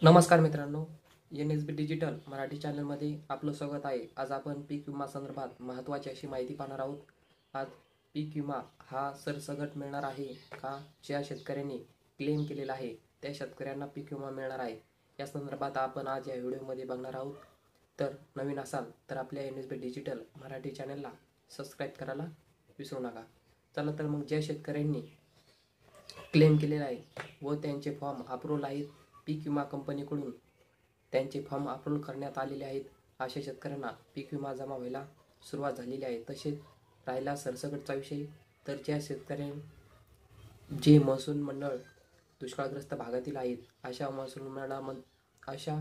नमस्कार मित्रांनो, NSB digital Marathi चॅनलमध्ये आपलं स्वागत आहे. आज आपण पीक विमा संदर्भात महत्त्वाची अशी माहिती पाहणार आहोत. आज पीक विमा हा सरसकट मिळणार आहे का? ज्या शेतकऱ्यांनी क्लेम केलेला आहे त्या शेतकऱ्यांना पीक विमा मिळणार आहे, या संदर्भात आपण आज या व्हिडिओमध्ये बघणार आहोत. तर नवीन असाल तर आपल्या NSB डिजिटल मराठी चॅनलला सबस्क्राईब करायला विसरू नका. चला तर मग ज्या शेतकऱ्यांनी क्लेम केलेला आहे व त्यांचे फॉर्म अप्रूव्हल आहेत, पीक विमा कंपनीकडून त्यांचे फॉर्म अप्रूव्ह करण्यात आलेले आहेत, अशा शेतकऱ्यांना पीक विमा जमा व्हायला सुरुवात झालेली आहे. तसेच राहिला सरसकटचा विषय, तर ज्या शेतकऱ्यांनी जे महसूल मंडळ दुष्काळग्रस्त भागातील आहेत अशा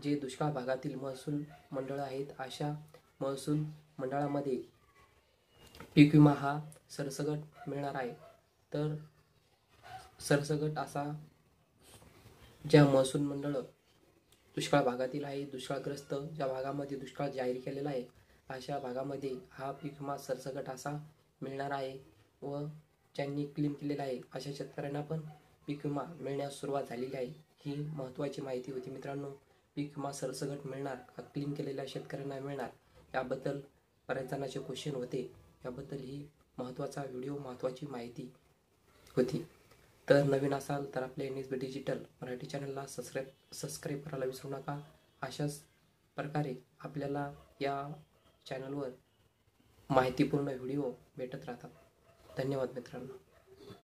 जे दुष्काळ भागातील महसूल मंडळ आहेत अशा महसूल मंडळामध्ये पीक विमा हा सरसकट मिळणार आहे. तर सरसकट असा ज्या महसूल मंडळ दुष्काळ भागातील आहे, दुष्काळग्रस्त ज्या भागामध्ये दुष्काळ जाहीर केलेला आहे अशा भागामध्ये हा पीक विमा सरसकट असा मिळणार आहे व ज्यांनी क्लेम केलेला आहे अशा शेतकऱ्यांना पण पीक विमा मिळण्यास सुरुवात झालेली आहे. ही महत्त्वाची माहिती होती मित्रांनो. पीक विमा सरसकट मिळणार का क्लेम केलेल्या शेतकऱ्यांना मिळणार, याबद्दल बऱ्याच जणांचे क्वेश्चन होते. याबद्दल ही महत्त्वाची माहिती होती. तर नवीन असाल तर आपल्या NSB डिजिटल मराठी चॅनलला सबस्क्राईब करायला विसरू नका. अशाच प्रकारे आपल्याला या चॅनलवर माहितीपूर्ण व्हिडिओ भेटत राहतात. धन्यवाद मित्रांनो.